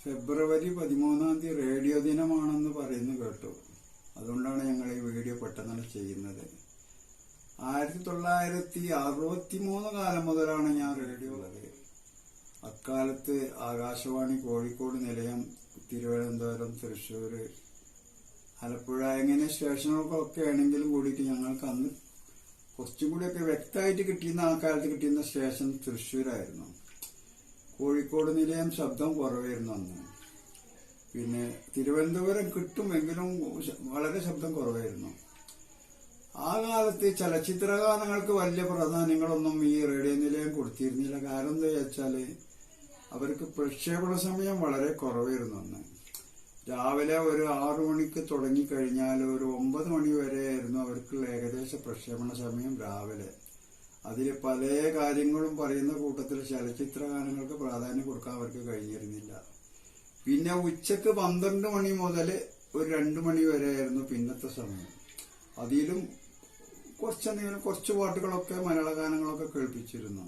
ഫെബ്രുവരി 13 radio ദിനമാണെന്ന് പറയുന്നു കേട്ടു. അതുകൊണ്ടാണ് ഞങ്ങൾ ഈ വീഡിയോ പെട്ടെന്ന് ചെയ്യുന്നത്. 1963 കാലം മുതലാണ് ഞാൻ റേഡിയോ ഉള്ളത്. അക്കാലത്ത് ആകാശവാണി കോഴിക്കോട് നിലയം, തിരുവനന്തപുരം, തൃശ്ശൂർ, ആലപ്പുഴ ഇങ്ങനെ സ്റ്റേഷനുകൾക്കൊക്കെ ആണെങ്കിലും കൂടിയിട്ട് ഞങ്ങൾക്ക് അന്ന് കുറച്ചും കൂടിയൊക്കെ വ്യക്തമായിട്ട് കിട്ടിയിരുന്ന ആ കാലത്ത് കിട്ടിയിരുന്ന സ്റ്റേഷൻ തൃശ്ശൂരായിരുന്നു. കോഴിക്കോട് നിലയം ശബ്ദം കുറവായിരുന്നു അന്ന്. പിന്നെ തിരുവനന്തപുരം കിട്ടുമെങ്കിലും വളരെ ശബ്ദം കുറവായിരുന്നു. ആ കാലത്ത് ചലച്ചിത്ര ഗാനങ്ങൾക്ക് വലിയ പ്രാധാന്യങ്ങളൊന്നും ഈ റേഡിയോ നിലയം കൊടുത്തിരുന്നില്ല. കാരണം എന്താ വെച്ചാല് അവർക്ക് പ്രക്ഷേപണ സമയം വളരെ കുറവായിരുന്നു അന്ന്. രാവിലെ ഒരു 6 മണിക്ക് തുടങ്ങിക്കഴിഞ്ഞാൽ ഒരു 9 മണി വരെയായിരുന്നു അവർക്കുള്ള ഏകദേശ പ്രക്ഷേപണ സമയം രാവിലെ. അതിൽ പല കാര്യങ്ങളും പറയുന്ന കൂട്ടത്തിൽ ചലച്ചിത്ര ഗാനങ്ങൾക്ക് പ്രാധാന്യം കൊടുക്കാൻ അവർക്ക് കഴിഞ്ഞിരുന്നില്ല. പിന്നെ ഉച്ചക്ക് 12 മണി മുതൽ ഒരു 2 മണി വരെയായിരുന്നു പിന്നത്തെ സമയം. അതിലും കുറച്ച് പാട്ടുകളൊക്കെ മലയാള ഗാനങ്ങളൊക്കെ കേൾപ്പിച്ചിരുന്നു.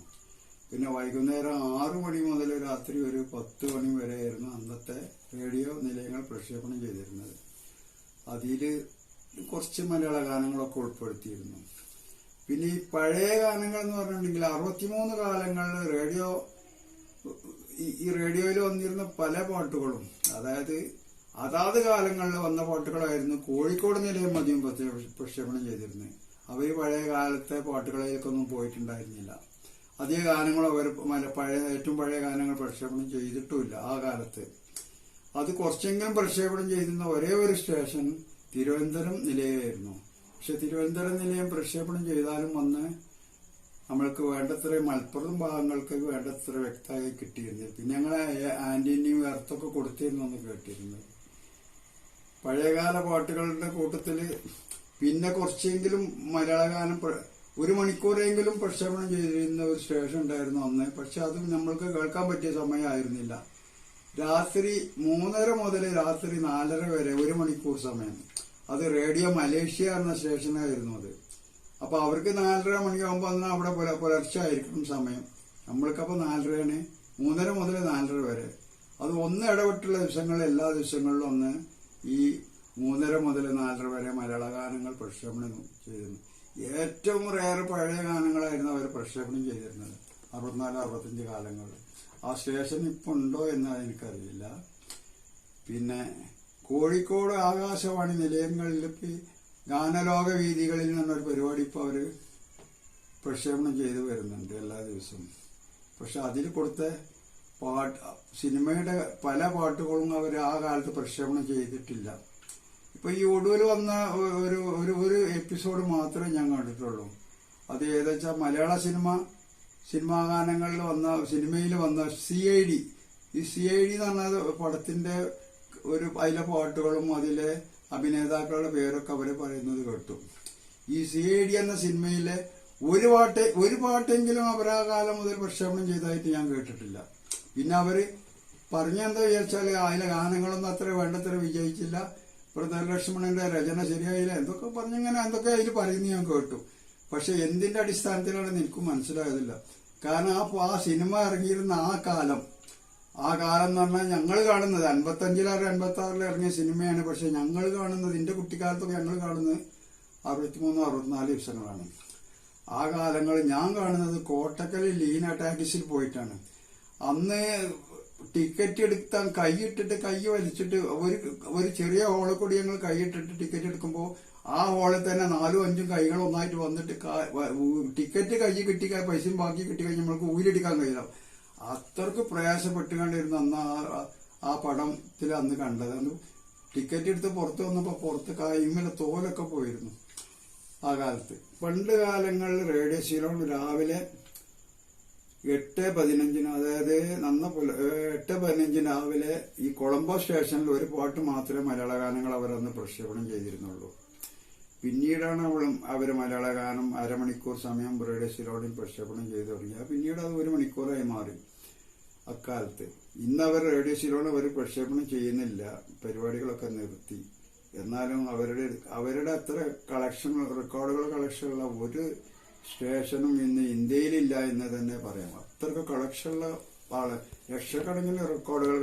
പിന്നെ വൈകുന്നേരം 6 മണി മുതൽ രാത്രി ഒരു 10 മണി വരെയായിരുന്നു അന്നത്തെ റേഡിയോ നിലയങ്ങൾ പ്രക്ഷേപണം ചെയ്തിരുന്നത്. അതിൽ കുറച്ച് മലയാള ഗാനങ്ങളൊക്കെ ഉൾപ്പെടുത്തിയിരുന്നു. പിന്നെ ഈ പഴയ ഗാനങ്ങൾ എന്ന് പറഞ്ഞിട്ടുണ്ടെങ്കിൽ 63 കാലങ്ങളിൽ ഈ റേഡിയോയിൽ വന്നിരുന്ന പല പാട്ടുകളും, അതായത് അതാത് കാലങ്ങളിൽ വന്ന പാട്ടുകളായിരുന്നു കോഴിക്കോട് നിലയം അധികം പ്രക്ഷേപണം ചെയ്തിരുന്നത്. അവർ പഴയ കാലത്തെ പാട്ടുകളിലേക്കൊന്നും പോയിട്ടുണ്ടായിരുന്നില്ല. അധിക ഗാനങ്ങളും അവർ ഏറ്റവും പഴയ ഗാനങ്ങൾ പ്രക്ഷേപണം ചെയ്തിട്ടുമില്ല ആ കാലത്ത്. അത് കുറച്ചെങ്കിലും പ്രക്ഷേപണം ചെയ്തിരുന്ന ഒരേ ഒരു സ്റ്റേഷൻ തിരുവനന്തപുരം നിലയമായിരുന്നു. പക്ഷെ തിരുവനന്തപുരം നിലയം പ്രക്ഷേപണം ചെയ്താലും വന്ന് നമ്മൾക്ക് വേണ്ടത്ര മലപ്പുറം ഭാഗങ്ങൾക്ക് വേണ്ടത്ര വ്യക്തമായി കിട്ടിയിരുന്നില്ല. പിന്നെ ഞങ്ങളെ ആന്റിനെയും എർത്തൊക്കെ കൊടുത്തിരുന്നു എന്ന് കേട്ടിരുന്നത്. പഴയകാല പാട്ടുകളുടെ കൂട്ടത്തില് പിന്നെ കുറച്ചെങ്കിലും മലയാള ഗാനം 1 മണിക്കൂറെങ്കിലും പ്രക്ഷേപണം ചെയ്തിരുന്ന ഒരു സ്റ്റേഷൻ ഉണ്ടായിരുന്നു അന്ന്. പക്ഷെ അതും നമ്മൾക്ക് കേൾക്കാൻ പറ്റിയ സമയമായിരുന്നില്ല. രാത്രി 3:30 മുതൽ രാത്രി 4:30 വരെ 1 മണിക്കൂർ സമയം. അത് റേഡിയോ മലേഷ്യ എന്ന സ്റ്റേഷനായിരുന്നു അത്. അപ്പൊ അവർക്ക് 4:30 മണിയാകുമ്പോ അന്ന് അവിടെ പുലർച്ചെ ആയിരിക്കും സമയം. നമ്മൾക്കപ്പോ 4:30 3:30 മുതൽ 4:30 വരെ. അത് ഒന്ന് ഇടവിട്ടുള്ള ദിവസങ്ങളിൽ എല്ലാ ദിവസങ്ങളിലും ഒന്ന് ഈ 3:30 മുതൽ 4:30 വരെ മലയാള ഗാനങ്ങൾ പ്രക്ഷേപണം ചെയ്തിരുന്നു. ഏറ്റവും റേറെ പഴയ ഗാനങ്ങളായിരുന്നു അവർ പ്രക്ഷേപണം ചെയ്തിരുന്നത് 64-65 കാലങ്ങളിൽ. ആ സ്റ്റേഷൻ ഇപ്പൊ ഉണ്ടോ എന്ന് എനിക്കറിയില്ല. പിന്നെ കോഴിക്കോട് ആകാശവാണി നിലയങ്ങളിൽ ഗാനലോക വീതികളിൽ നിന്നൊരു പരിപാടി ഇപ്പോൾ അവർ പ്രക്ഷേപണം ചെയ്തു വരുന്നുണ്ട് എല്ലാ ദിവസവും. പക്ഷെ അതിൽ കൊടുത്ത സിനിമയുടെ പല പാട്ടുകളും അവർ ആ കാലത്ത് പ്രക്ഷേപണം ചെയ്തിട്ടില്ല. ഇപ്പൊ ഈ ഒടുവിൽ വന്ന ഒരു എപ്പിസോഡ് മാത്രമേ ഞാൻ കണ്ടിട്ടുള്ളൂ. അത് ഏതെച്ചാൽ മലയാള സിനിമാ ഗാനങ്ങളിൽ സിനിമയിൽ വന്ന CID. ഈ CID എന്ന് പറഞ്ഞാൽ പടത്തിന്റെ അതിലെ പാട്ടുകളും അതിലെ അഭിനേതാക്കളുടെ പേരൊക്കെ അവര് പറയുന്നത് കേട്ടു. ഈ CID എന്ന സിനിമയിലെ ഒരു പാട്ടെങ്കിലും അവർ ആ കാലം മുതൽ പ്രക്ഷേപണം ചെയ്തതായിട്ട് ഞാൻ കേട്ടിട്ടില്ല. പിന്നെ അവര് പറഞ്ഞെന്താ വിചാരിച്ചാല് അതിലെ ഗാനങ്ങളൊന്നും അത്ര വേണ്ടത്ര വിജയിച്ചില്ല, പ്രധാനലക്ഷ്മണന്റെ രചന ശരിയായില്ല, എന്തൊക്കെ പറഞ്ഞിങ്ങനെ എന്തൊക്കെ അതിൽ പറയുന്നത് ഞാൻ കേട്ടു. പക്ഷെ എന്തിന്റെ അടിസ്ഥാനത്തിലാണെന്ന് എനിക്കും മനസ്സിലായതില്ല. കാരണം ആ സിനിമ ഇറങ്ങിയിരുന്ന ആ കാലം എന്ന് പറഞ്ഞാൽ ഞങ്ങൾ കാണുന്നത് 55-56 ഇറങ്ങിയ സിനിമയാണ്. പക്ഷെ ഞങ്ങൾ കാണുന്നത്, എന്റെ കുട്ടിക്കാലത്തൊക്കെ ഞങ്ങൾ കാണുന്നത് 63-64 ദിവസങ്ങളാണ്. ആ കാലങ്ങളിൽ ഞാൻ കാണുന്നത് കോട്ടക്കൽ ലീന ടാക്സിൽ പോയിട്ടാണ്. അന്ന് ടിക്കറ്റ് എടുത്താൽ കൈയിട്ടിട്ട് കൈ വലിച്ചിട്ട് ഒരു ചെറിയ ഹോളിൽ കൂടി ഞങ്ങൾ കൈയിട്ടിട്ട് ടിക്കറ്റ് എടുക്കുമ്പോൾ ആ ഹോളിൽ തന്നെ 4-5 കൈകൾ ഒന്നായിട്ട് വന്നിട്ട് ടിക്കറ്റ് കൈ കിട്ടിക്കാൻ പൈസയും ബാക്കി കിട്ടിക്കഴിഞ്ഞാൽ നമ്മൾക്ക് ഊരിടിക്കാൻ കഴിയില്ല. അത്രക്ക് പ്രയാസപ്പെട്ടുകൊണ്ടിരുന്നു അന്ന് ആ പടത്തിൽ അന്ന് കണ്ടത്. അന്ന് ടിക്കറ്റ് എടുത്ത് പുറത്ത് വന്നപ്പോ പുറത്ത് കൈമേലെ തോലൊക്കെ പോയിരുന്നു ആ കാലത്ത്. പണ്ട് കാലങ്ങളിൽ റേഡിയോ ശീലം രാവിലെ 8:15, അതായത് 8:15 രാവിലെ ഈ കൊളംബോ സ്റ്റേഷനിൽ ഒരു പാട്ട് മാത്രമേ മലയാള ഗാനങ്ങൾ അവരന്ന് പ്രക്ഷേപണം ചെയ്തിരുന്നുള്ളൂ. പിന്നീടാണ് അവര് മലയാള ഗാനം അരമണിക്കൂർ സമയം റേഡിയോ ശിലോണിൽ പ്രക്ഷേപണം ചെയ്തു തുടങ്ങിയത്. പിന്നീട് അത് 1 മണിക്കൂറായി മാറി അക്കാലത്ത്. ഇന്ന് അവർ റേഡിയോ ശിലോൺ അവർ പ്രക്ഷേപണം ചെയ്യുന്നില്ല, പരിപാടികളൊക്കെ നിർത്തി. എന്നാലും അവരുടെ അത്ര റെക്കോർഡുകൾ കളക്ഷനുള്ള ഒരു സ്റ്റേഷനും ഇന്ന് ഇന്ത്യയിലില്ല എന്ന് തന്നെ പറയാം. അത്രക്ക് കളക്ഷനുള്ള ലക്ഷക്കണക്കിന് റെക്കോർഡുകൾ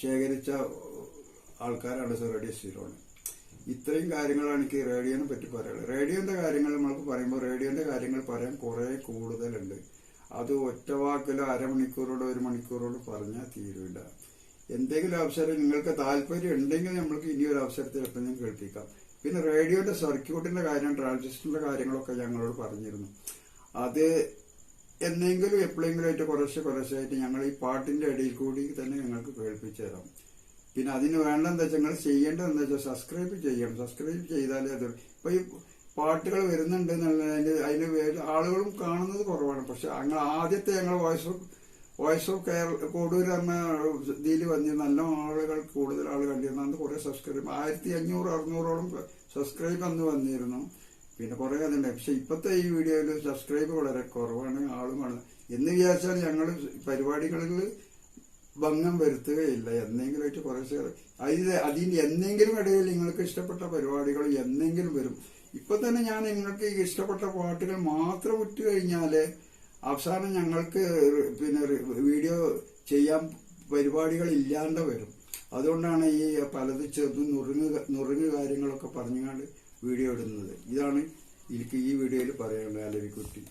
ശേഖരിച്ച ആൾക്കാരാണ് റേഡിയോ സീറോണ്. ഇത്രയും കാര്യങ്ങളാണ് എനിക്ക് റേഡിയോനെ പറ്റി പറയാനുള്ളത്. റേഡിയോന്റെ കാര്യങ്ങൾ നമ്മൾക്ക് പറയുമ്പോൾ റേഡിയോന്റെ കാര്യങ്ങൾ പറയാൻ കുറെ കൂടുതലുണ്ട്. അത് ഒറ്റ വാക്കിലോ അരമണിക്കൂറോടോ 1 മണിക്കൂറോടോ പറഞ്ഞാൽ തീരില്ല. എന്തെങ്കിലും അവസരം നിങ്ങൾക്ക് താല്പര്യം ഉണ്ടെങ്കിൽ നമ്മൾക്ക് ഇനിയൊരു അവസരത്തിൽ എപ്പം ഞാൻ കേൾപ്പിക്കാം. പിന്നെ റേഡിയോന്റെ സർക്യൂട്ടിന്റെ കാര്യം, ട്രാൻസിസ്റ്ററിന്റെ കാര്യങ്ങളൊക്കെ ഞങ്ങളോട് പറഞ്ഞിരുന്നു. അത് എന്നെങ്കിലും എപ്പോഴെങ്കിലും ആയിട്ട് കുറേശ്ശായിട്ട് ഞങ്ങൾ ഈ പാട്ടിന്റെ ഇടയിൽ കൂടി തന്നെ ഞങ്ങൾക്ക് കേൾപ്പിച്ചു തരാം. പിന്നെ അതിന് വേണ്ടെന്താ വെച്ചാൽ നിങ്ങൾ ചെയ്യേണ്ടത് എന്താ വെച്ചാൽ സബ്സ്ക്രൈബ് ചെയ്യണം. സബ്സ്ക്രൈബ് ചെയ്താലേ അത് ഇപ്പൊ ഈ പാട്ടുകൾ വരുന്നുണ്ട് എന്നുള്ളതിന്റെ അതിന് ആളുകളും കാണുന്നത് കുറവാണ്. പക്ഷെ ആദ്യത്തെ ഞങ്ങൾ വോയിസ് ഓഫ് കോഡൂർ എന്ന ഇതിൽ വന്നിരുന്ന നല്ല ആളുകൾ, കൂടുതൽ ആൾ കണ്ടിരുന്നു. അന്ന് കുറെ സബ്സ്ക്രൈബ് 1500-600ഓളം സബ്സ്ക്രൈബ് അന്ന് വന്നിരുന്നു. പിന്നെ കുറെ അതുണ്ട്. പക്ഷെ ഇപ്പത്തെ ഈ വീഡിയോയിൽ സബ്സ്ക്രൈബ് വളരെ കുറവാണ്, ആളുമാണ് എന്ന് വിചാരിച്ചാൽ ഞങ്ങൾ പരിപാടികളിൽ ഭംഗം വരുത്തുകയില്ല. എന്തെങ്കിലും കുറേശ്ശെ അതിന് എന്തെങ്കിലും ഇടയിൽ നിങ്ങൾക്ക് ഇഷ്ടപ്പെട്ട പരിപാടികൾ എന്തെങ്കിലും വരും. ഇപ്പൊ തന്നെ ഞാൻ നിങ്ങൾക്ക് ഇഷ്ടപ്പെട്ട പാട്ടുകൾ മാത്രം വിട്ടു കഴിഞ്ഞാല് അവസാനം ഞങ്ങൾക്ക് പിന്നെ വീഡിയോ ചെയ്യാൻ പരിപാടികൾ ഇല്ലാണ്ട് വരും. അതുകൊണ്ടാണ് ഈ പലത് ചെറുതും നുറുങ്ങ് കാര്യങ്ങളൊക്കെ പറഞ്ഞുകൊണ്ട് വീഡിയോ ഇടുന്നത്. ഇതാണ് എനിക്ക് ഈ വീഡിയോയിൽ പറയാനുള്ളത്. അലവിക്കുട്ടി.